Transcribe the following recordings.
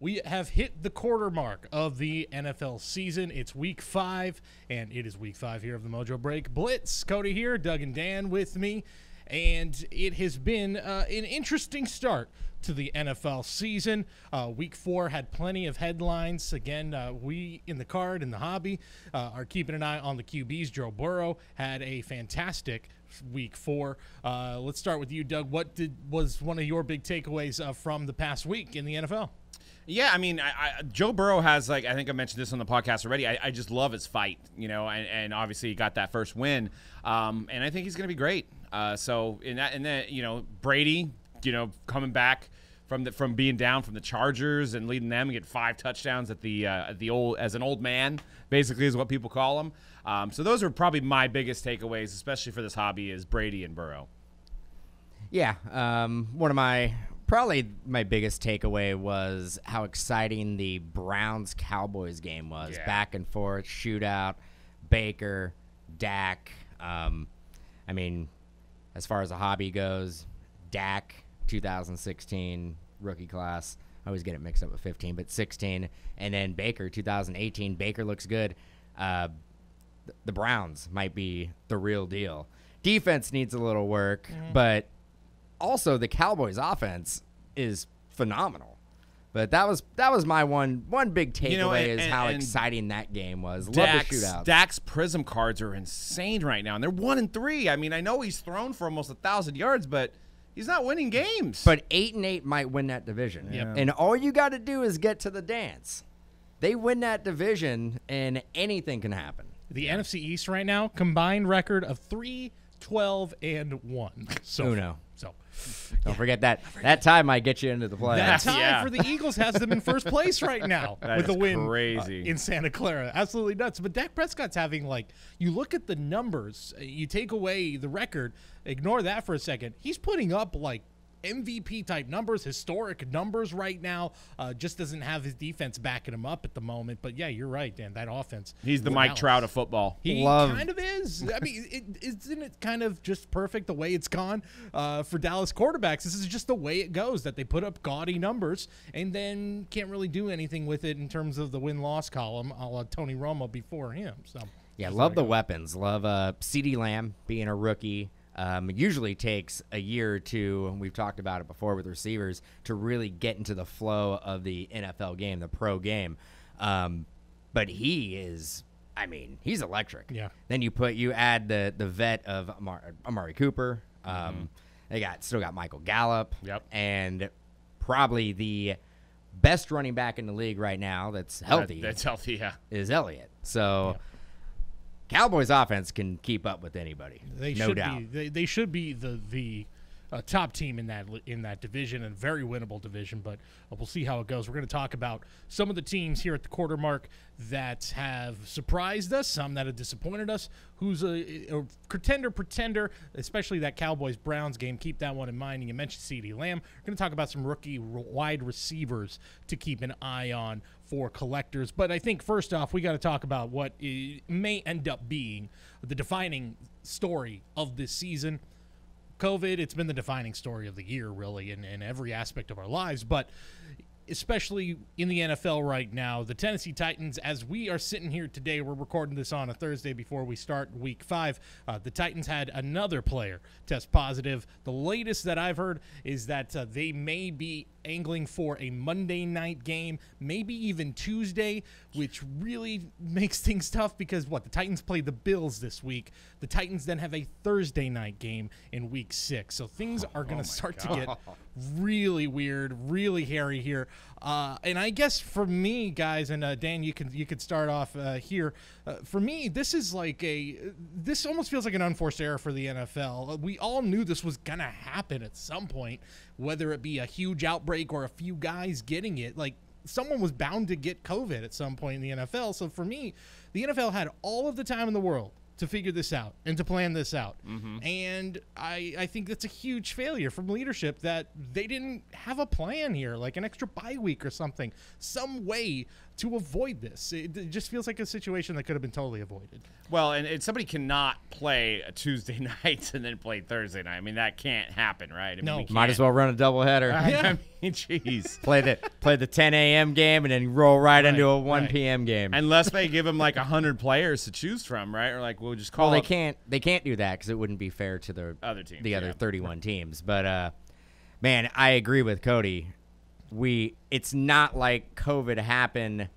We have hit the quarter mark of the NFL season. It's week 5, and it is week 5 here of the Mojobreak Blitz. Cody here, Doug and Dan with me, and it has been an interesting start to the NFL season. Week 4 had plenty of headlines. Again, we in the hobby are keeping an eye on the QBs. Joe Burrow had a fantastic week 4. Let's start with you, Doug. What was one of your big takeaways from the past week in the NFL? Yeah, I mean, Joe Burrow has, like, I think I mentioned this on the podcast already. I just love his fight, you know, and obviously he got that first win, and I think he's going to be great. So in that, you know, Brady, you know, coming back from being down from the Chargers and leading them and get 5 touchdowns as an old man, basically is what people call him. So those are probably my biggest takeaways, especially for this hobby, is Brady and Burrow. Yeah, one of my biggest takeaway was how exciting the Browns-Cowboys game was. Yeah. Back and forth, shootout, Baker, Dak. I mean, as far as the hobby goes, Dak, 2016 rookie class. I always get it mixed up with 15, but 16. And then Baker, 2018. Baker looks good. The Browns might be the real deal. Defense needs a little work, but also the Cowboys offense is phenomenal. But that was my one big takeaway, you know, is how exciting that game was. Love the shootouts. Dak's Prism cards are insane right now, and they're 1-3. I mean, I know he's thrown for almost 1,000 yards, but he's not winning games. But 8-8 might win that division. Yep. And all you got to do is get to the dance. They win that division, and anything can happen. The NFC East right now, combined record of 3-12-1. So, Uno. So Don't forget that. That tie might get you into the playoffs. That tie for the Eagles has them in first place right now with a win crazy. In Santa Clara. Absolutely nuts. But Dak Prescott's having, like, you look at the numbers, you take away the record, ignore that for a second. He's putting up, like, MVP-type numbers, historic numbers right now. Just doesn't have his defense backing him up at the moment. But, yeah, you're right, Dan. That offense. He's the Mike Trout of football. He kind of is. I mean, isn't it kind of just perfect the way it's gone for Dallas quarterbacks? This is just the way it goes, that they put up gaudy numbers and then can't really do anything with it in terms of the win-loss column, a la Tony Romo before him. So yeah, love the weapons. Love CeeDee Lamb being a rookie. It usually takes a year or two, and we've talked about it before with receivers, to really get into the flow of the NFL game, the pro game. But he is, I mean, he's electric. Yeah. Then you add the vet of Amari Cooper. They still got Michael Gallup. Yep. And probably the best running back in the league right now that's healthy. That's healthy, yeah. Is Elliott. So. Yeah. Cowboys offense can keep up with anybody, no doubt. They should be the top team in that division, and very winnable division, but we'll see how it goes. We're going to talk about some of the teams here at the quarter mark that have surprised us, some that have disappointed us, who's a pretender, especially that Cowboys-Browns game. Keep that one in mind. And you mentioned CeeDee Lamb. We're going to talk about some rookie wide receivers to keep an eye on for collectors. But I think first off, we got to talk about what may end up being the defining story of this season. COVID, it's been the defining story of the year, really, in every aspect of our lives, but especially in the NFL right now. The Tennessee Titans, as we are sitting here today, we're recording this on a Thursday before we start week 5. The Titans had another player test positive. The latest that I've heard is that they may be angling for a Monday night game, maybe even Tuesday, which really makes things tough because, the Titans play the Bills this week. The Titans then have a Thursday night game in week 6. So things are going to start to get really weird, really hairy here. And I guess for me, guys, and Dan, you could start off here. For me, this is this almost feels like an unforced error for the NFL. We all knew this was going to happen at some point, whether it be a huge outbreak or a few guys getting it. Like, someone was bound to get COVID at some point in the NFL. So for me, the NFL had all of the time in the world to figure this out and to plan this out. And I think that's a huge failure from leadership, that they didn't have a plan here, like an extra bye week or something, some way to avoid this. It just feels like a situation that could have been totally avoided. Well, and somebody cannot play a Tuesday night and then play Thursday night. I mean, that can't happen, right? I mean, Might as well run a doubleheader. I Jeez. Play the 10 a.m. game and then roll right into a 1 p.m. game. Unless they give them like 100 players to choose from, right? Or like we'll just call. Well, they can't do that because it wouldn't be fair to the other teams, the other 31 teams. But man, I agree with Cody. It's not like COVID happened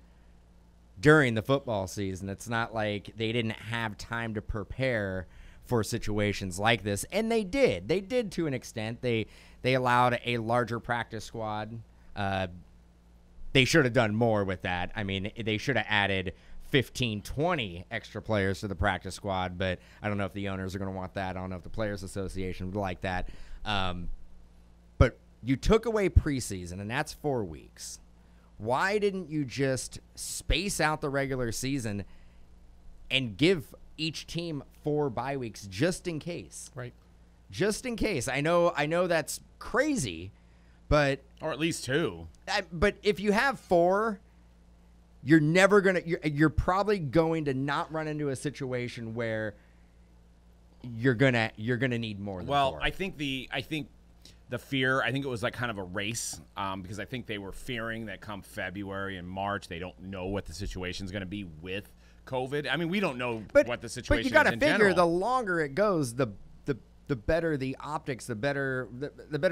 during the football season. It's not like they didn't have time to prepare for situations like this, and they did. They did to an extent. They allowed a larger practice squad. They should have done more with that. I mean, they should have added 15, 20 extra players to the practice squad, but I don't know if the owners are going to want that. I don't know if the Players Association would like that. But you took away preseason, and that's 4 weeks. Why didn't you just space out the regular season and give each team 4 bye weeks just in case? Right. Just in case. I know that's crazy, but or at least 2. But if you have 4, you're never gonna. You're probably going to not run into a situation where you're gonna need more than 4. I think the fear, I think it was like kind of a race because I think they were fearing that come February and March, they don't know what the situation is going to be with COVID. I mean, we don't know what the situation is. But you got to in figure general. the longer it goes, the better the optics, the better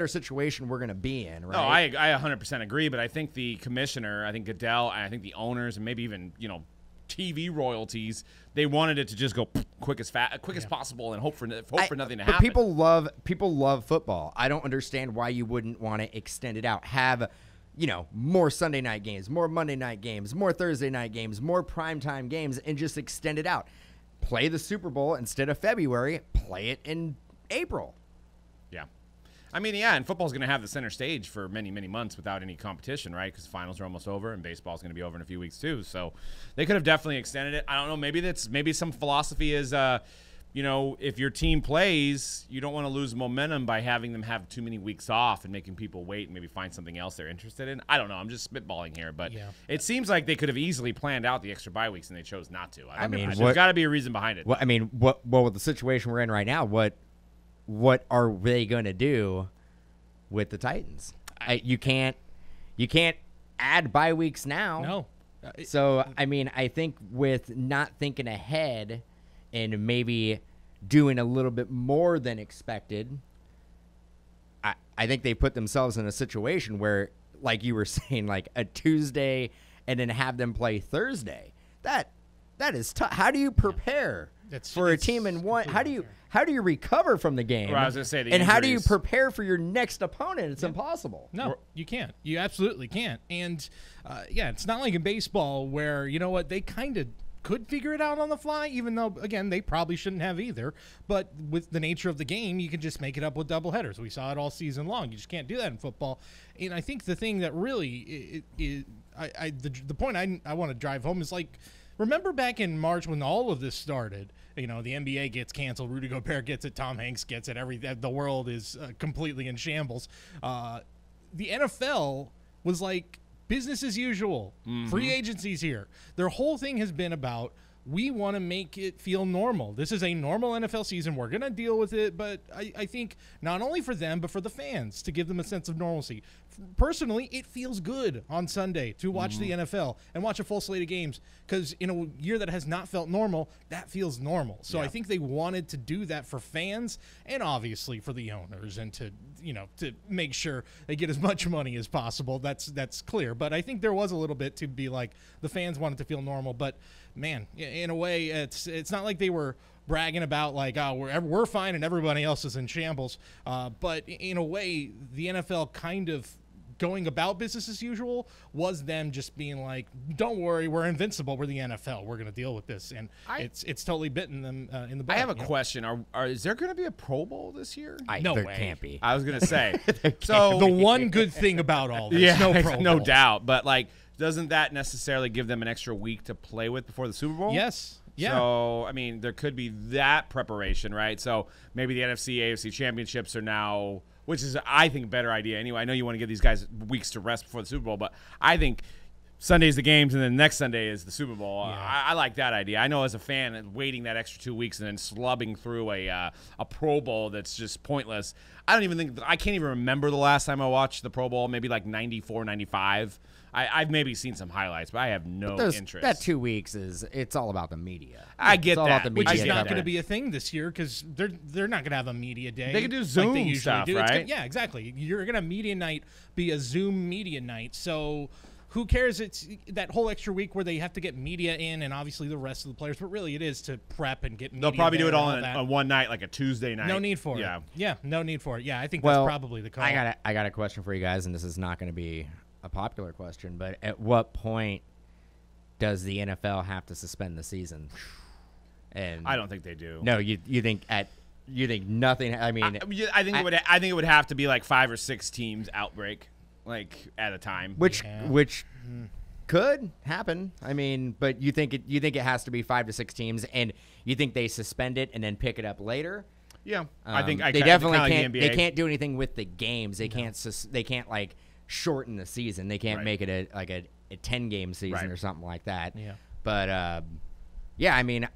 situation we're going to be in, right? No, I 100% agree, but I think the commissioner, I think Goodell, and I think the owners, and maybe even TV royalties, they wanted it to just go quick as possible and hope for nothing to happen. But people love football. I don't understand why you wouldn't want to extend it out. Have more Sunday night games, more Monday night games, more Thursday night games, more primetime games, and just extend it out. Play the Super Bowl instead of February. Play it in April. Yeah. I mean, yeah, and football's going to have the center stage for many, many months without any competition, right? Because finals are almost over, and baseball's going to be over in a few weeks too. So they could have definitely extended it. I don't know. Maybe some philosophy is, if your team plays, you don't want to lose momentum by having them have too many weeks off and making people wait and maybe find something else they're interested in. I don't know. I'm just spitballing here, but it seems like they could have easily planned out the extra bye weeks and they chose not to. There's got to be a reason behind it. Well, with the situation we're in right now, what are they going to do with the Titans? You can't add bye weeks now. No. So, I think with not thinking ahead and maybe doing a little bit more than expected, I think they put themselves in a situation where, like you were saying, like a Tuesday and then have them play Thursday. That is tough. How do you prepare for a team in one? How do you recover from the game? Well, I was going to say and how do you prepare for your next opponent? It's impossible. No, you can't. You absolutely can't. And it's not like in baseball where they kind of could figure it out on the fly, even though, again, they probably shouldn't have either. But with the nature of the game, you can just make it up with doubleheaders. We saw it all season long. You just can't do that in football. And I think the thing that really the point I want to drive home is, like, remember back in March when all of this started, the NBA gets canceled, Rudy Gobert gets it, Tom Hanks gets it, the world is completely in shambles. The NFL was like, business as usual. Mm-hmm. Free agency's here. Their whole thing has been about, we want to make it feel normal. This is a normal NFL season. We're going to deal with it, but I think not only for them, but for the fans, to give them a sense of normalcy. Personally, it feels good on Sunday to watch the NFL and watch a full slate of games, because in a year that has not felt normal, that feels normal. So I think they wanted to do that for fans and obviously for the owners, and to make sure they get as much money as possible. That's clear. But I think there was a little bit to be like, the fans wanted to feel normal. But man, in a way, it's not like they were bragging about like, oh, we're fine and everybody else is in shambles. But in a way, the NFL kind of going about business as usual was them just being like, don't worry, we're invincible. We're the NFL. We're going to deal with this. And it's totally bitten them in the butt. I have a question. Is there going to be a Pro Bowl this year? No way. Can't be. I was going to say. So the one good thing about all this, no Pro Bowl. No doubt. But like, doesn't that necessarily give them an extra week to play with before the Super Bowl? Yes. Yeah. So, there could be that preparation, right? So maybe the NFC, AFC championships are now, which is, I think, a better idea anyway. I know you want to give these guys weeks to rest before the Super Bowl, but I think Sunday's the games, and then next Sunday is the Super Bowl. Yeah. I like that idea. I know as a fan, waiting that extra 2 weeks and then slubbing through a Pro Bowl that's just pointless. I can't even remember the last time I watched the Pro Bowl, maybe like 94, 95. I've maybe seen some highlights, but I have no interest. That 2 weeks it's all about the media. I get it's all that. about the Which media. is not coverage. going to be a thing this year because they're not going to have a media day. They can do like Zoom they usually stuff, do. right? Yeah, exactly. You're going to media night be a Zoom media night. So who cares? It's that whole extra week where they have to get media in and obviously the rest of the players. But really, it is to prep and get media. They'll probably do it all that. on one night, like a Tuesday night. No need for Yeah. it. Yeah, no need for it. Yeah, I think Well, that's probably the call. I got a question for you guys, and this is not going to be a popular question, but at what point does the NFL have to suspend the season? And I don't think they do. No, you think nothing? I mean, I think it would have to be like 5 or 6 teams outbreak, like at a time. which could happen. I mean, but you think it has to be 5 to 6 teams, and you think they suspend it and then pick it up later? Yeah, I think they definitely kinda like can't. the They NBA. can't do anything with the games. They can't. They can't like shorten the season. They can't Right. make it a 10-game season Right. or something like that. Yeah. But yeah, I mean,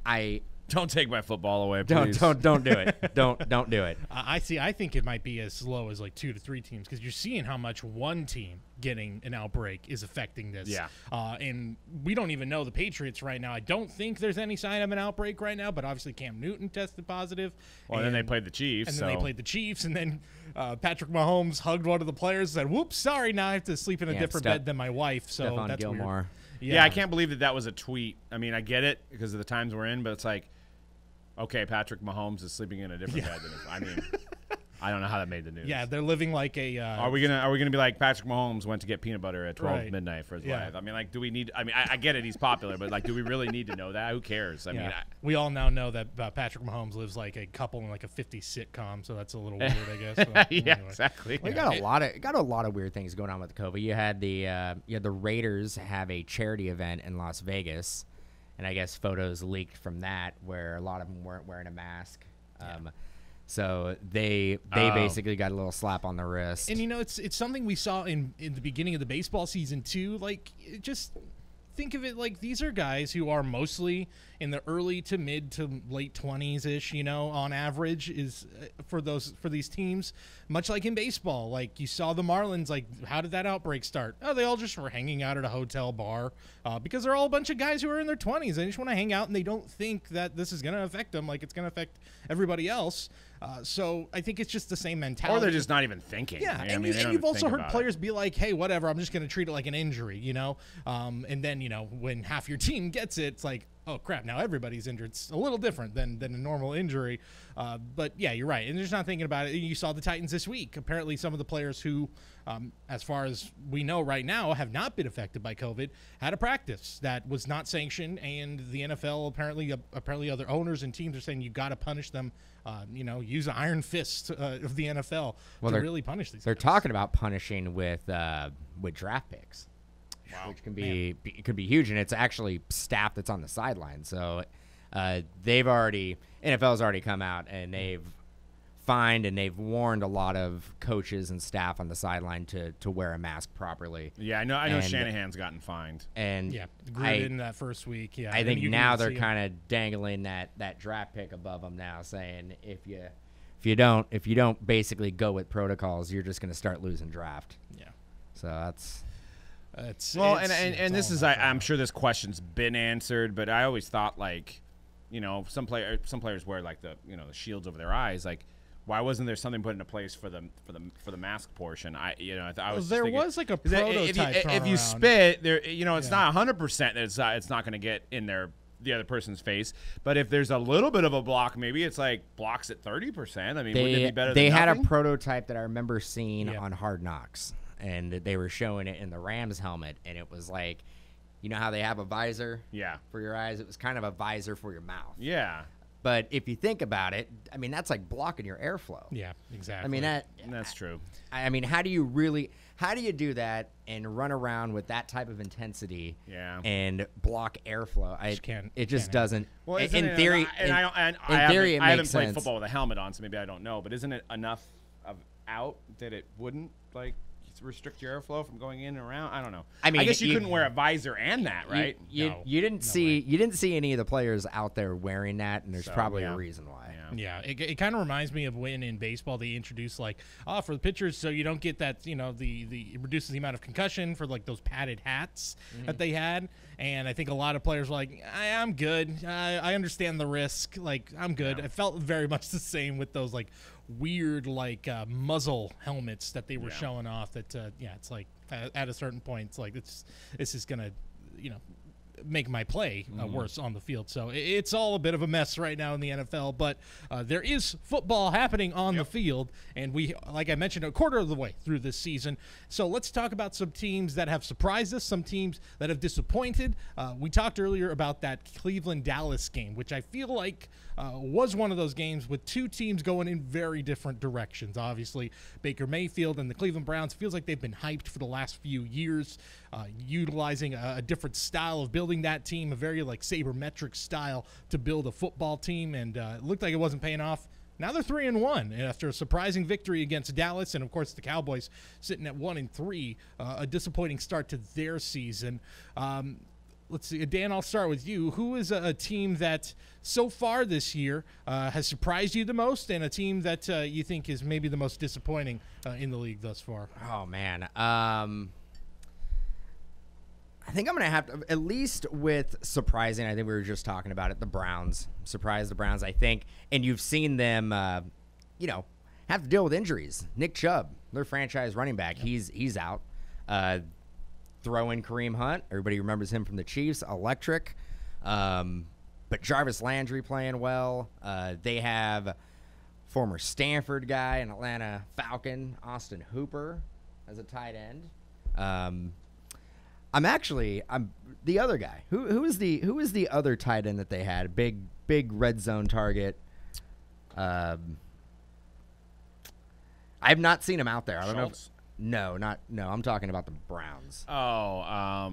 Don't take my football away, don't please. don't do it. don't do it. I think it might be as low as like 2 to 3 teams because you're seeing how much one team getting an outbreak is affecting this. Yeah. And we don't even know the Patriots right now. I don't think there's any sign of an outbreak right now, but obviously Cam Newton tested positive. Well, then they played the Chiefs. And then they played the Chiefs, and then Patrick Mahomes hugged one of the players and said, "Whoops, sorry, now I have to sleep in a different bed than my wife." So Stephon that's Gilmore. weird. Yeah, I can't believe that was a tweet. I mean, I get it because of the times we're in, but it's like, okay, Patrick Mahomes is sleeping in a different bed than I mean, I don't know how that made the news. Yeah, they're living like a. Are we gonna be like Patrick Mahomes went to get peanut butter at 12 midnight for his Yeah. wife? I mean, like, do we need? I mean, I get it, he's popular, but like, do we really need to know that? Who cares? I mean, we all now know that Patrick Mahomes lives like a couple in like a 50s sitcom, so that's a little weird, I guess. So, yeah, anyway. exactly. Well, you got a lot of weird things going on with COVID. You had the Raiders have a charity event in Las Vegas, and I guess photos leaked from that where a lot of them weren't wearing a mask. So they basically got a little slap on the wrist. And you know, it's something we saw in the beginning of the baseball season too. Like, just think of it like these are guys who are mostly in the early to mid to late 20s ish. You know, on average is for these teams. Much like in baseball, like you saw the Marlins. Like, how did that outbreak start? Oh, they all just were hanging out at a hotel bar because they're all a bunch of guys who are in their 20s. They just want to hang out, and they don't think that this is going to affect them like it's going to affect everybody else. So I think it's just the same mentality. Or they're just not even thinking. Yeah, I mean, they don't you've even also think heard about players be like, "Hey, whatever, I'm just going to treat it like an injury," you know. And then when half your team gets it, it's like, "Oh crap, now everybody's injured." It's a little different than a normal injury. But yeah, you're right, and they're just not thinking about it. You saw the Titans this week. Apparently, some of the players who, as far as we know right now, have not been affected by COVID, had a practice that was not sanctioned, and the NFL apparently other owners and teams are saying you got to punish them. Use an iron fist of the NFL to really punish these. They're guys. talking about punishing with draft picks, which can be huge, and it's actually staff that's on the sideline. So NFL's already come out and they've fined and they've warned a lot of coaches and staff on the sideline to wear a mask properly. Yeah, I know Shanahan's gotten fined. And yeah, Gruden that first week. Yeah, I think now they're kind of dangling that draft pick above them now, saying if you don't basically go with protocols, you're just going to start losing draft. Yeah. So that's this is I'm sure this question's been answered, but I always thought like, some players wear like the the shields over their eyes. Like, why wasn't there something put into place for the mask portion? I was there thinking, was like a prototype. If you spit there, it's not 100% that it's not going to get in the other person's face. But if there's a little bit of a block, maybe it's like blocks at 30%. I mean, wouldn't it be better? They than had nothing? a prototype that I remember seeing on Hard Knocks, and they were showing it in the Rams helmet, and it was like, you know how they have a visor for your eyes? It was kind of a visor for your mouth. Yeah. But if you think about it, I mean, that's like blocking your airflow. Yeah, exactly. I mean, that's true. I mean, how do you do that and run around with that type of intensity and block airflow? It just doesn't. Well, in theory, I haven't played football with a helmet on, so maybe I don't know. But isn't it enough of out that it wouldn't restrict your airflow from going in and around? I don't know. I mean, I guess you couldn't wear a visor and that, right? You didn't see any of the players out there wearing that, and there's probably a reason why. Yeah, it kind of reminds me of when in baseball they introduced for the pitchers, so you don't get that, it reduces the amount of concussion for like those padded hats that they had. And I think a lot of players were like, I'm good. I understand the risk. Like, I'm good. Yeah. I felt very much the same with those like weird muzzle helmets that they were showing off. That it's like at a certain point, it's like this is gonna make my play worse on the field. So it's all a bit of a mess right now in the NFL, but there is football happening on the field, and we, like I mentioned, a quarter of the way through this season. So let's talk about some teams that have surprised us, some teams that have disappointed. We talked earlier about that Cleveland-Dallas game, which I feel like was one of those games with two teams going in very different directions. Obviously, Baker Mayfield and the Cleveland Browns feels like they've been hyped for the last few years, utilizing a different style of building that team, a very sabermetric style to build a football team, and it looked like it wasn't paying off. Now they're 3-1 after a surprising victory against Dallas, and of course the Cowboys sitting at 1-3, a disappointing start to their season. Let's see, Dan, I'll start with you. Who is a team that so far this year has surprised you the most, and a team that you think is maybe the most disappointing in the league thus far? Oh, man. I think I'm going to have to, at least with surprising, I think we were just talking about it, the Browns. Surprised the Browns, I think. And you've seen them, have to deal with injuries. Nick Chubb, their franchise running back, he's out. Throw in Kareem Hunt. Everybody remembers him from the Chiefs. Electric. But Jarvis Landry playing well. They have former Stanford guy, an Atlanta Falcon, Austin Hooper, as a tight end. I'm the other guy. Who is the other tight end that they had? Big red zone target. I've not seen him out there. I don't know. No, I'm talking about the Browns. Oh,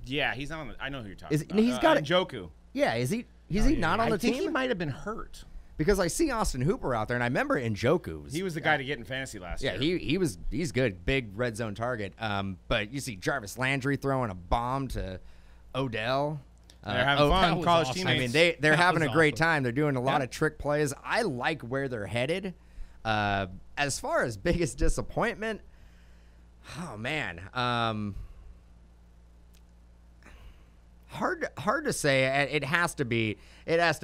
yeah, he's not on the, I know who you're talking about. He's got Njoku. Yeah, is he not on the team? I think he might have been hurt. Because I see Austin Hooper out there, and I remember Njoku. He was the guy to get in fantasy last year. Yeah, he's good, big red zone target. But you see Jarvis Landry throwing a bomb to Odell. They're having fun, college awesome. teammates. I mean, they're having a great awesome. time. They're doing a lot of trick plays. I like where they're headed. As far as biggest disappointment, oh man, hard to say. It has to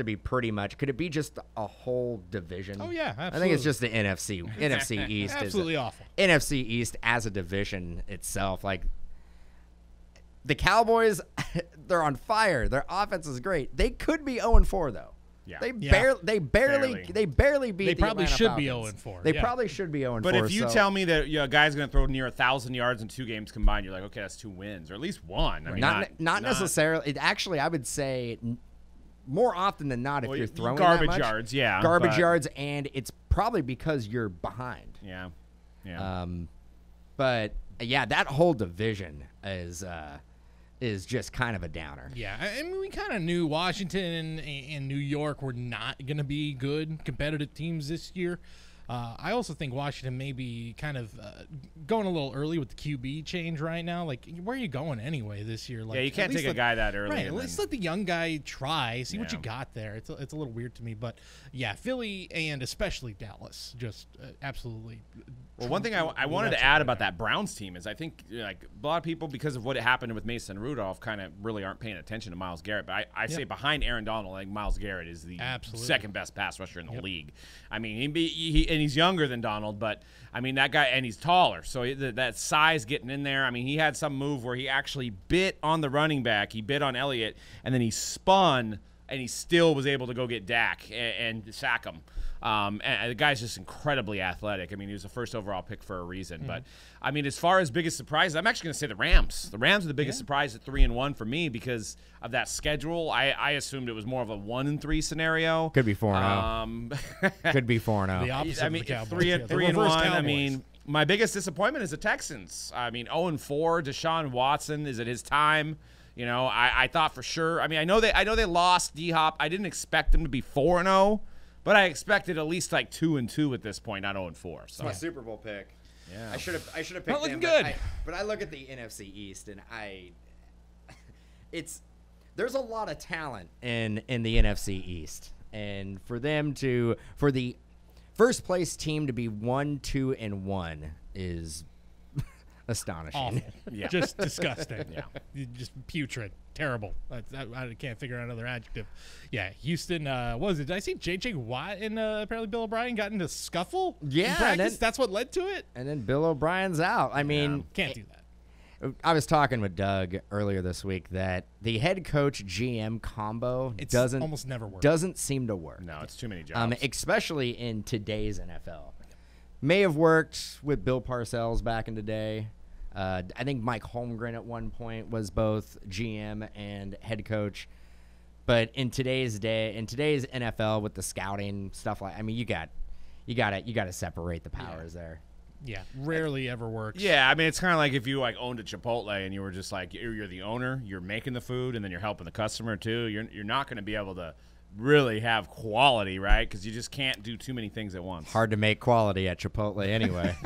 be pretty much. Could it be just a whole division? Oh yeah, absolutely. I think it's just the NFC East. Absolutely awful. NFC East as a division itself, like the Cowboys, they're on fire. Their offense is great. They could be 0-4 though. Yeah. They barely beat. They the probably Atlanta should be Falcons. 0-4. They probably should be 0-4. But if you tell me that a guy's going to throw near 1,000 yards in 2 games combined, you're like, okay, that's 2 wins, or at least 1. I mean, not necessarily. Actually, I would say more often than not, if you're throwing garbage that much, yards, yeah, garbage yards, and it's probably because you're behind. Yeah. But yeah, that whole division is just kind of a downer. Yeah, I mean, we kind of knew Washington and New York were not going to be good competitive teams this year. I also think Washington may be kind of going a little early with the QB change right now. Like, where are you going anyway this year? Like, yeah, you can't take a guy that early. Right, let's let the young guy try, see what you got there. It's a little weird to me. But, yeah, Philly and especially Dallas just absolutely. Well, one thing I wanted to add about that Browns team is I think a lot of people, because of what happened with Mason Rudolph, kind of really aren't paying attention to Myles Garrett. But I say behind Aaron Donald, I think Myles Garrett is the second best pass rusher in the league. I mean, and he's younger than Donald, but I mean that guy, and he's taller, so that size getting in there. I mean, he had some move where he actually bit on the running back, he bit on Elliott, and then he spun, and he still was able to go get Dak and sack him. And the guy's just incredibly athletic. I mean, he was the first overall pick for a reason. But, I mean, as far as biggest surprises, I'm actually going to say the Rams. The Rams are the biggest surprise at 3-1 for me because of that schedule. I assumed it was more of a 1-3 scenario. Could be 4-0. Could be 4-0. The opposite I mean, of the Cowboys. 3-1. I mean, my biggest disappointment is the Texans. I mean, 0-4. Deshaun Watson, is it his time? You know, I thought for sure. I mean, I know they lost D-Hop. I didn't expect them to be 4-0. But I expected at least like 2-2 at this point, not 0-4. So my Super Bowl pick. Yeah. I should have picked Not looking them, good. But I look at the NFC East and there's a lot of talent in the NFC East, and for the first place team to be 1-2-1 is astonishing. Awful. Yeah. Just disgusting. Yeah. Just putrid. Terrible. I can't figure out another adjective. Yeah, Houston, what was it? Did I see J.J. Watt and apparently Bill O'Brien got into a scuffle? Yeah, in practice? and That's what led to it? And then Bill O'Brien's out. I mean, Can't do that. I was talking with Doug earlier this week that the head coach GM combo almost never works. doesn't seem to work. No, it's too many jobs. Especially in today's NFL. May have worked with Bill Parcells back in the day. I think Mike Holmgren at one point was both GM and head coach. But in today's NFL with the scouting stuff, you got to separate the powers there. Yeah, rarely ever works. Yeah, I mean, it's kind of like if you owned a Chipotle and you were just you're the owner, you're making the food, and then you're helping the customer too. You're not going to be able to really have quality, right? Because you just can't do too many things at once. Hard to make quality at Chipotle anyway.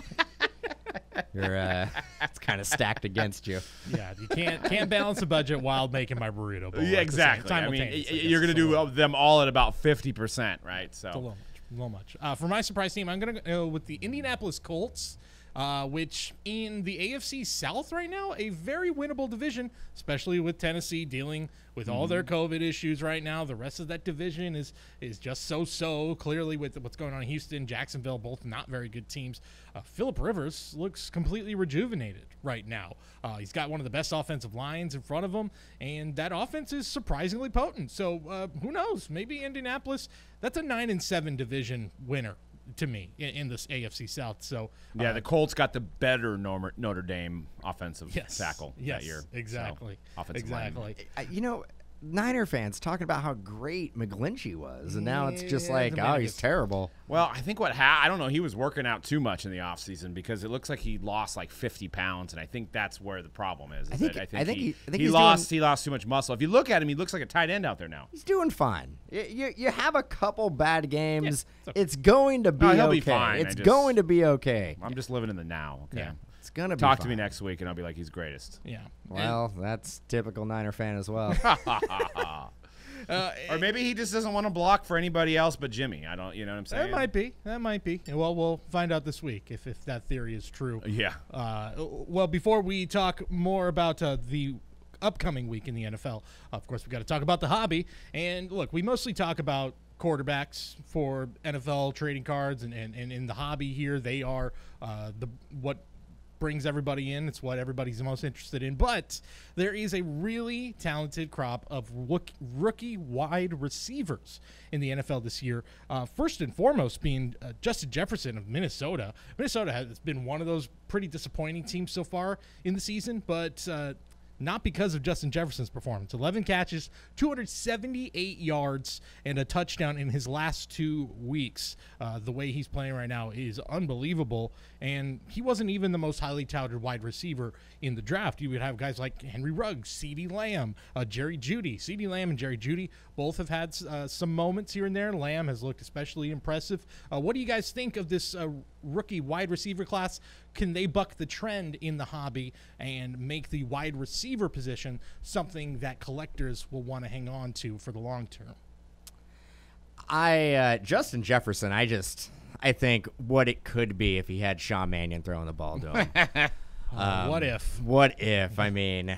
It's kind of stacked against you. Yeah, you can't balance a budget while making my burrito bowl. Yeah, exactly. I mean, you're going to do them all at about 50%, right? So it's a little much. For my surprise team, I'm going to go with the Indianapolis Colts, which in the AFC South right now, a very winnable division, especially with Tennessee dealing with all their COVID issues right now. The rest of that division is just so. Clearly with what's going on in Houston, Jacksonville, both not very good teams. Phillip Rivers looks completely rejuvenated right now. He's got one of the best offensive lines in front of him, and that offense is surprisingly potent. So who knows? Maybe Indianapolis, that's a 9-7 division winner to me in this AFC South. So yeah, the Colts got the better Notre Dame offensive tackle that year. Exactly. So, offensive line. Niner fans talking about how great McGlinchey was, and now it's just he's terrible. Well, I think I don't know, he was working out too much in the offseason because it looks like he lost 50 pounds, and I think that's where the problem is. I think he lost too much muscle. If you look at him, he looks like a tight end out there now. He's doing fine. You have a couple bad games. It's going to be he'll okay. Be fine. It's going to be okay. I'm just living in the now, okay? Yeah. It's gonna be Talk fine. to me next week, and I'll be like, he's greatest. Yeah. Well, that's typical Niner fan as well. Or maybe he just doesn't want to block for anybody else but Jimmy. I don't, you know what I'm saying? That might be. Well, we'll find out this week if that theory is true. Yeah. Well, before we talk more about the upcoming week in the NFL, of course, we've got to talk about the hobby. And look, we mostly talk about quarterbacks for NFL trading cards, and in the hobby here, they are what brings everybody in. It's what everybody's most interested in. But there is a really talented crop of rookie wide receivers in the NFL this year. First and foremost being Justin Jefferson of Minnesota. Minnesota has been one of those pretty disappointing teams so far in the season, but not because of Justin Jefferson's performance. 11 catches, 278 yards, and a touchdown in his last 2 weeks. The way he's playing right now is unbelievable, and he wasn't even the most highly touted wide receiver in the draft. You would have guys like Henry Ruggs, CeeDee Lamb, Jerry Jeudy. CeeDee Lamb and Jerry Jeudy both have had some moments here and there. Lamb has looked especially impressive. What do you guys think of this rookie wide receiver class? Can they buck the trend in the hobby and make the wide receiver position something that collectors will want to hang on to for the long term? Justin Jefferson, I think what it could be if he had Sean Mannion throwing the ball to him. What if? What if? I mean,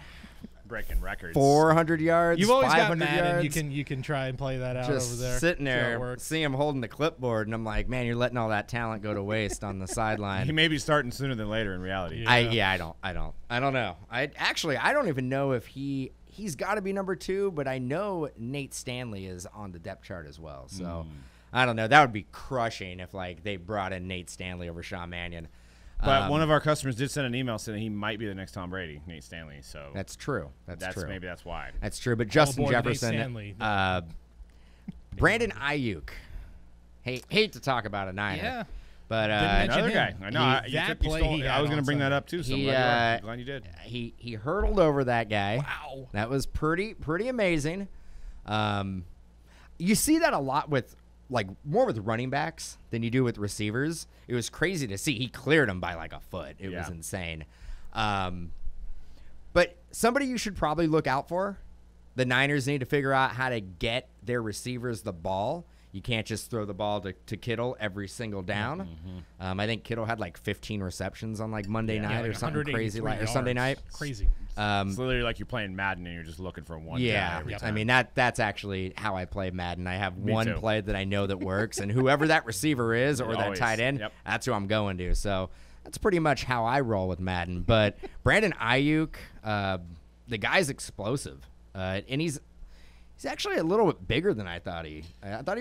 breaking records. 400 yards. You've always got 500 Madden. yards. You can try and play that out just over there. Sitting there, see him holding the clipboard, and I'm like, man, you're letting all that talent go to waste on the sideline. He may be starting sooner than later in reality. I don't know. I don't even know if he's got to be number 2, but I know Nate Stanley is on the depth chart as well. So I don't know. That would be crushing if they brought in Nate Stanley over Sean Mannion. But one of our customers did send an email saying he might be the next Tom Brady, Nate Stanley. So that's true. That's true. Maybe that's why. That's true. But Justin Nate Jefferson, Stanley. Brandon Ayuk. Hate to talk about a Niner. Yeah. But another guy. I know. I was going to bring that up too. So I'm glad you did. He hurdled over that guy. Wow. That was pretty amazing. You see that a lot with like more with running backs than you do with receivers. It was crazy to see. He cleared them by like a foot. It was insane. But somebody you should probably look out for. The Niners need to figure out how to get their receivers the ball. You can't just throw the ball to Kittle every single down. I think Kittle had like 15 receptions on like Monday night or something crazy, or Sunday night. Crazy. It's literally like you're playing Madden and you're just looking for one. Yeah, every time. I mean that's actually how I play Madden. I have one too. play that I know that works, and whoever that receiver is or that Always. tight end, Yep. that's who I'm going to. So that's pretty much how I roll with Madden. But Brandon Ayuk, the guy's explosive, and he's actually a little bit bigger than I thought he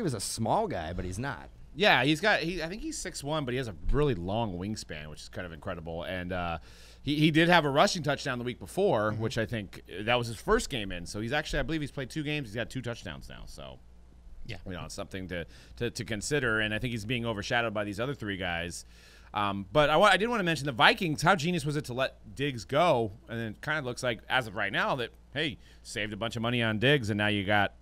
was a small guy, but he's not. Yeah, I think he's 6'1", but he has a really long wingspan, which is kind of incredible. And he did have a rushing touchdown the week before, which I think that was his first game in. So I believe he's played 2 games. He's got 2 touchdowns now. So Yeah. It's something to consider. And I think he's being overshadowed by these other 3 guys. But I did want to mention the Vikings. How genius was it to let Diggs go? And then it kind of looks like, as of right now, that, hey, saved a bunch of money on Diggs, and now you got,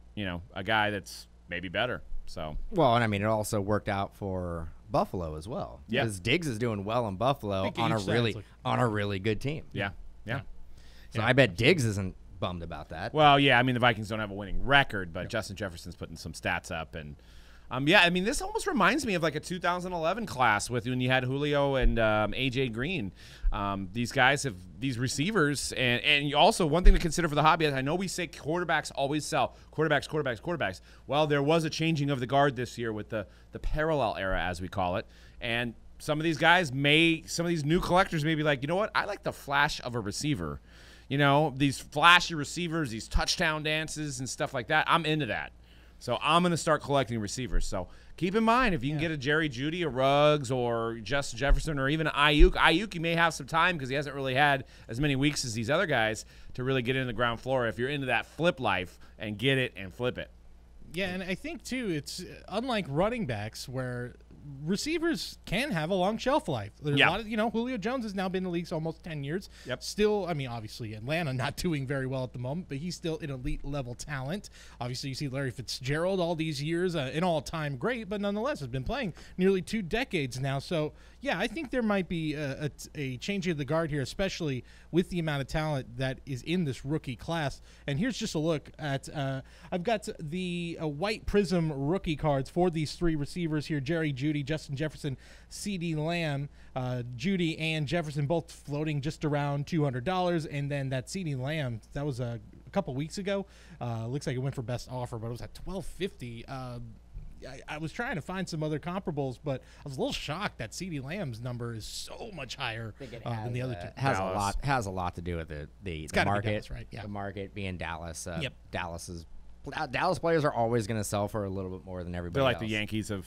a guy that's maybe better. So Well, and I mean, it also worked out for Buffalo as well. Yeah. Because Diggs is doing well in Buffalo think on each side's a really good team. yeah. So I bet Diggs isn't bummed about that. Well, yeah, I mean, the Vikings don't have a winning record, but Justin Jefferson's putting some stats up. And, I mean, this almost reminds me of like a 2011 class with when you had Julio and A.J. Green. These guys have these receivers. And you also, one thing to consider for the hobby, I know we say quarterbacks always sell. Quarterbacks. Well, there was a changing of the guard this year with the parallel era, as we call it. And some of these guys some of these new collectors may be like, you know what? I like the flash of a receiver. These flashy receivers, these touchdown dances and stuff like that. I'm into that. So I'm going to start collecting receivers. So keep in mind, if you can get a Jerry Jeudy, a Ruggs, or Justin Jefferson, or even Ayuk, you may have some time because he hasn't really had as many weeks as these other guys to really get into the ground floor if you're into that flip life and get it and flip it. Yeah, and I think, too, it's unlike running backs where receivers can have a long shelf life. There's a lot of, Julio Jones has now been in the league almost 10 years. Yep. Still, I mean, obviously Atlanta not doing very well at the moment, but he's still an elite level talent. Obviously, you see Larry Fitzgerald all these years, an all-time great, but nonetheless has been playing nearly 2 decades now. So, yeah, I think there might be a changing of the guard here, especially with the amount of talent that is in this rookie class. And here's just a look at I've got the white prism rookie cards for these 3 receivers here: Jerry Jeudy, Justin Jefferson, CeeDee Lamb. Jeudy and Jefferson both floating just around $200, and then that CeeDee Lamb, that was a couple weeks ago. Looks like it went for best offer, but it was at $1,250. I was trying to find some other comparables, but I was a little shocked that CeeDee Lamb's number is so much higher than the other 2. Has a lot to do with the market, Dallas, right? Yeah. The market being Dallas. Yep. Dallas players are always going to sell for a little bit more than everybody They're like else. the Yankees of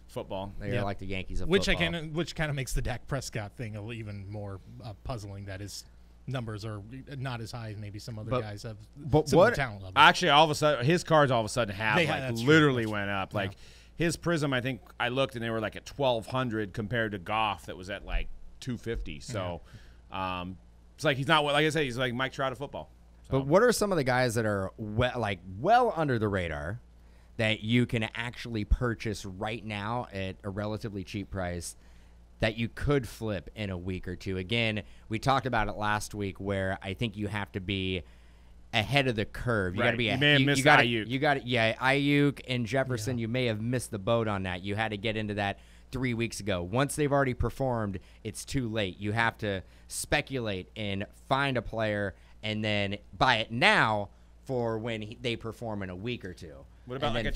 football. They're like the Yankees of Which football. which kind of makes the Dak Prescott thing even more puzzling. That his numbers are not as high as maybe some other guys have. But similar what talent level. Actually, all of a sudden, his cards all of a sudden have that's true. literally That's went up. Like his Prism, I think I looked and they were like at 1,200 compared to Goff that was at like 250. So it's like he's not like I said, he's like Mike Trout of football. So. But what are some of the guys that are well under the radar that you can actually purchase right now at a relatively cheap price that you could flip in a week or 2? Again, we talked about it last week where I think you have to be ahead of the curve. You got to be. You may have missed Ayuk. You got Ayuk and Jefferson. You may have missed the boat on that. You had to get into that 3 weeks ago. Once they've already performed, it's too late. You have to speculate and find a player and then buy it now for when they perform in a week or 2. What about like a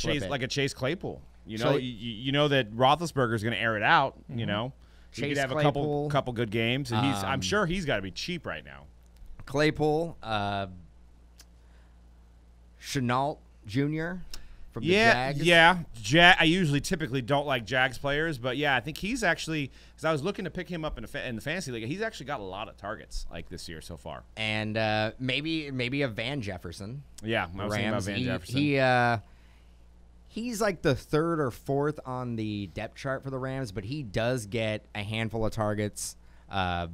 Chase Claypool? You So- know that Roethlisberger's going to air it out. You know, he Chase could have Claypool, a couple good games, and I'm sure he's got to be cheap right now. Claypool, Chenault Jr. from the Jags. Yeah. I usually typically don't like Jags players, but yeah, I think he's actually, because I was looking to pick him up in the fantasy league, he's actually got a lot of targets like this year so far. And maybe a Van Jefferson. Yeah, I was thinking about Van Jefferson. He's like the 3rd or 4th on the depth chart for the Rams, but he does get a handful of targets. I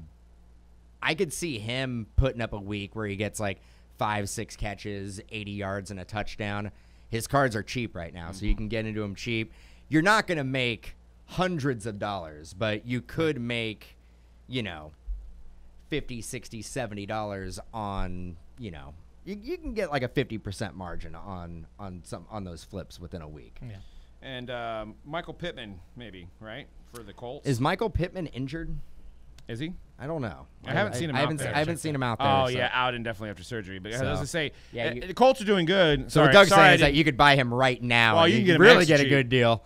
could see him putting up a week where he gets like 5-6 catches, 80 yards, and a touchdown. his cards are cheap right now, so you can get into them cheap. You're not going to make hundreds of dollars, but you could make, $50, $60, $70 on, you can get like a 50% margin on those flips within a week. Yeah. And Michael Pittman, maybe, right, for the Colts. Is Michael Pittman injured? Is he? I don't know. I haven't seen him out there. I haven't seen him out there. Oh, so. yeah, out indefinitely after surgery. But I was going to say, yeah, the Colts are doing good. So what Doug's saying is that you could buy him right now. Well, and you can get him really get cheap. a good deal.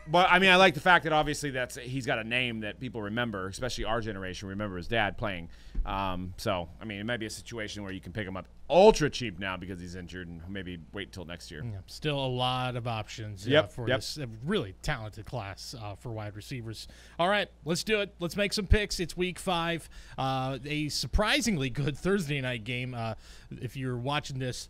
But, I mean, I like the fact that obviously he's got a name that people remember, especially our generation remember his dad playing. So, I mean, it might be a situation where you can pick him up ultra cheap now because he's injured and maybe wait until next year. Yeah, still a lot of options for this really talented class for wide receivers. All right, let's do it. Let's make some picks. It's week 5. A surprisingly good Thursday night game. If you're watching this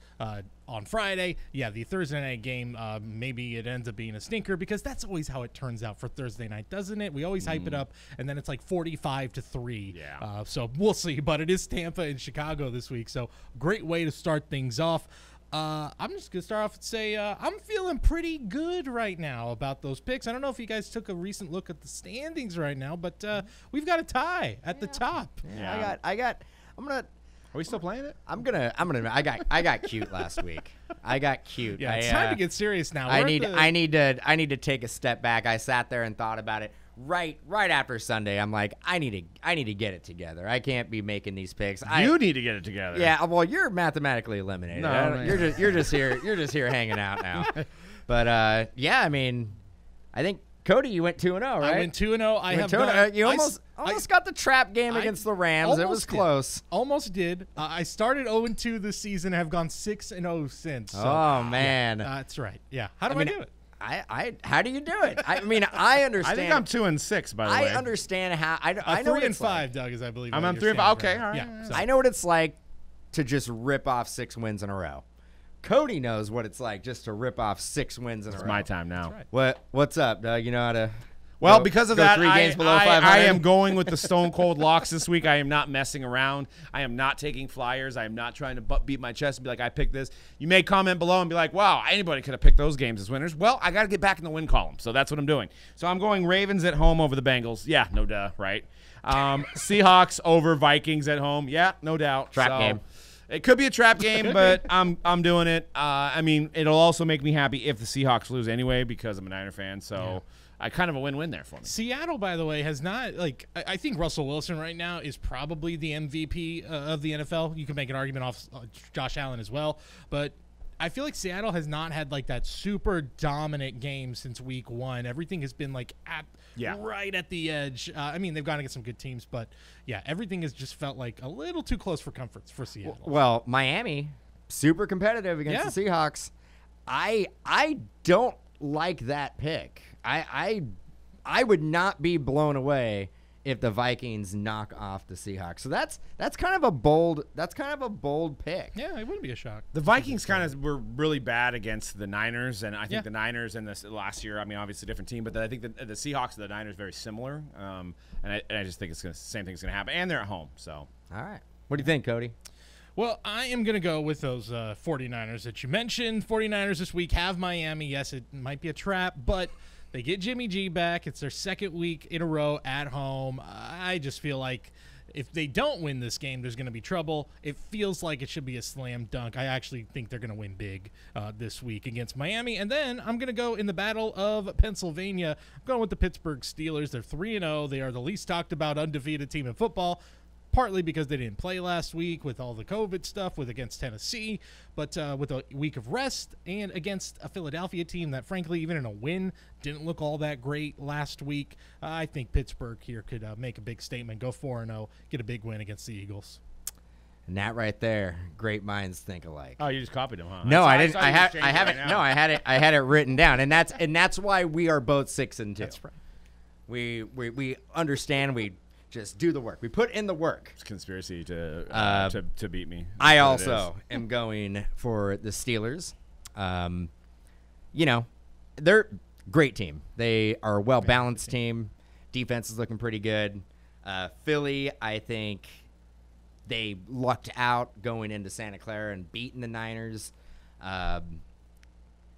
on Friday, the Thursday night game, maybe it ends up being a stinker because that's always how it turns out for Thursday night, doesn't it? We always hype it up, and then it's like 45-3. Yeah. So we'll see. But it is Tampa and Chicago this week, so great way to start things off. I'm just going to start off and say I'm feeling pretty good right now about those picks. I don't know if you guys took a recent look at the standings right now, but we've got a tie at the top. Yeah. Are we still playing it? I got cute last week. I got cute. Yeah, it's time to get serious now. I need to take a step back. I sat there and thought about it right after Sunday. I'm like, I need to get it together. I can't be making these picks. You need to get it together. Yeah, well, you're mathematically eliminated. No, you're just here hanging out now. But I mean, I think Cody, you went 2-0, right? I went 2-0. You almost got the trap game against the Rams. It was close. Almost did. I started 0-2 this season. Have gone 6-0 since. So, oh man, that's right. Yeah. How do I do it? How do you do it? I mean, I understand. I think I'm 2-6, by the way. I understand how. I know 3-5, like. Doug, as I believe. I'm on 3-5. Okay, all right. Yeah. So. I know what it's like to just rip off 6 wins in a row. Cody knows what it's like just to rip off 6 wins in a row. It's my time now. Right. What's up, Doug? You know how to. Well, because of that, 3 games below 500? I am going with the stone cold locks this week. I am not messing around. I am not taking flyers. I am not trying to beat my chest and be like, I picked this. You may comment below and be like, wow, anybody could have picked those games as winners. Well, I got to get back in the win column, so that's what I'm doing. So I'm going Ravens at home over the Bengals. Yeah, no duh, right? Seahawks over Vikings at home. Yeah, no doubt. Trap game. It could be a trap game, but I'm doing it. I mean, it'll also make me happy if the Seahawks lose anyway because I'm a Niner fan. So I kind of a win-win there for me. Seattle, by the way, has not I think Russell Wilson right now is probably the MVP of the NFL. You can make an argument off Josh Allen as well, but I feel like Seattle has not had like that super dominant game since week 1. Everything has been like right at the edge. I mean, they've gone against some good teams, but everything has just felt like a little too close for comfort for Seattle. Well, Miami, super competitive against the Seahawks. I don't like that pick. I would not be blown away if the Vikings knock off the Seahawks. So that's kind of a bold pick. Yeah, it wouldn't be a shock. The Vikings kind of were really bad against the Niners, and I think the Niners and this last year, I mean, obviously a different team, but I think the Seahawks and the Niners very similar. And I just think same thing's going to happen, and they're at home. So all right, what do you think, Cody? Well, I am going to go with those 49ers that you mentioned. 49ers this week have Miami. Yes, it might be a trap, but they get Jimmy G back. It's their second week in a row at home. I just feel like if they don't win this game, there's going to be trouble. It feels like it should be a slam dunk. I actually think they're going to win big this week against Miami. And then I'm going to go in the Battle of Pennsylvania. I'm going with the Pittsburgh Steelers. They're 3-0. They are the least talked about undefeated team in football. Partly because they didn't play last week with all the COVID stuff against Tennessee, but with a week of rest and against a Philadelphia team that, frankly, even in a win, didn't look all that great last week. I think Pittsburgh here could make a big statement, go 4-0, get a big win against the Eagles. And that right there, great minds think alike. Oh, you just copied him, huh? No, I didn't. I haven't. No, I had it written down, and that's why we are both 6-2. That's right. We understand. We just do the work. We put in the work. It's conspiracy to beat me. I also am going for the Steelers. They're a great team. They are a well-balanced team. Defense is looking pretty good. Philly, I think they lucked out going into Santa Clara and beating the Niners.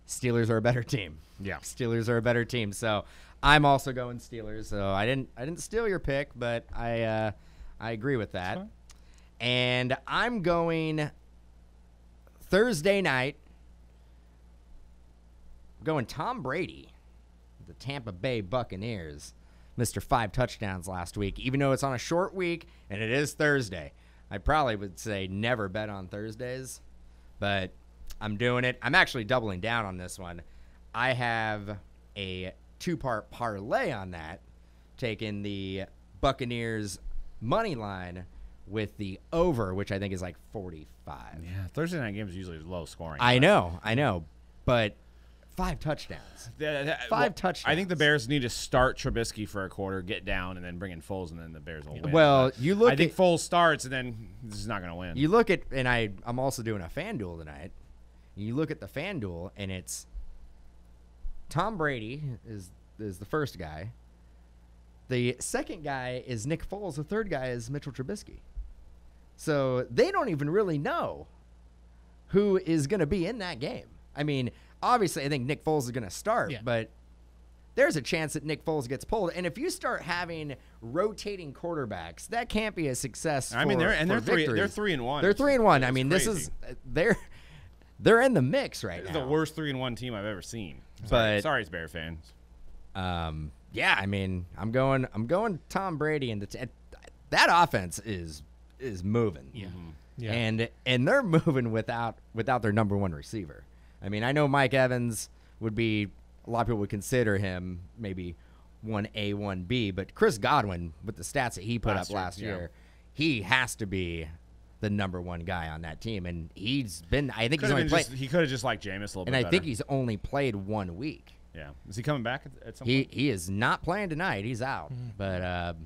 Steelers are a better team. Yeah. Steelers are a better team. So I'm also going Steelers. So I didn't steal your pick, but I agree with that. And I'm going Thursday night. I'm going Tom Brady, the Tampa Bay Buccaneers. Mr. 5 touchdowns last week, even though it's on a short week and it is Thursday. I probably would say never bet on Thursdays, but I'm doing it. I'm actually doubling down on this one. I have a 2-part parlay on that, taking the Buccaneers money line with the over, which I think is like 45. Yeah, Thursday night games are usually low scoring. I know, but 5 touchdowns. 5 touchdowns. I think the Bears need to start Trubisky for a quarter, get down, and then bring in Foles, and then the Bears will win. Well, but I think Foles starts, and then this is not going to win. You look at, and I'm also doing a FanDuel tonight. You look at the FanDuel, and it's Tom Brady is the first guy. The second guy is Nick Foles. The third guy is Mitchell Trubisky. So they don't even really know who is going to be in that game. I mean, obviously, I think Nick Foles is going to start, but there's a chance that Nick Foles gets pulled. And if you start having rotating quarterbacks, that can't be a success. I mean, they're 3-1. They're 3-1. I mean, this is they're in the mix right now. This is the worst 3-1 team I've ever seen. Sorry, it's Bear fans. Yeah, I mean, I'm going Tom Brady, and that offense is moving. Yeah. Mm-hmm. Yeah. And they're moving without their number 1 receiver. I mean, I know Mike Evans would be, a lot of people would consider him maybe 1A, 1B, but Chris Godwin, with the stats that he put up last year, he has to be the number 1 guy on that team. And he's been, I think he's only played. He could have just liked Jameis a little bit better. And I think he's only played 1 week. Yeah. Is he coming back at some point? He is not playing tonight. He's out. But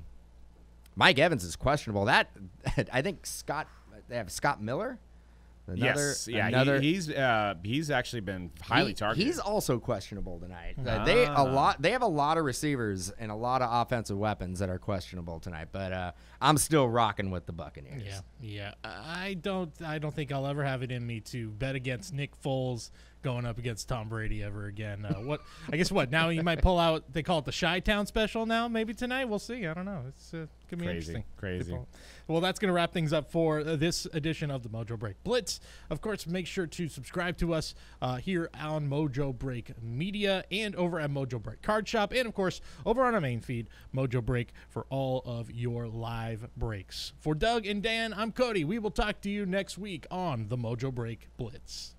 Mike Evans is questionable. That I think they have Scott Miller. Yes, he's actually been highly targeted. He's also questionable tonight. They have a lot of receivers and a lot of offensive weapons that are questionable tonight. But I'm still rocking with the Buccaneers. Yeah. I don't think I'll ever have it in me to bet against Nick Foles going up against Tom Brady ever again. What now you might pull out, they call it the Chi-Town special now, maybe tonight. We'll see. I don't know. It's could be interesting. Crazy. Well, that's going to wrap things up for this edition of the Mojobreak Blitz. Of course, make sure to subscribe to us here on Mojobreak Media and over at Mojobreak Card Shop, and of course over on our main feed, Mojobreak, for all of your live breaks. For Doug and Dan, I'm Cody. We will talk to you next week on the Mojobreak Blitz.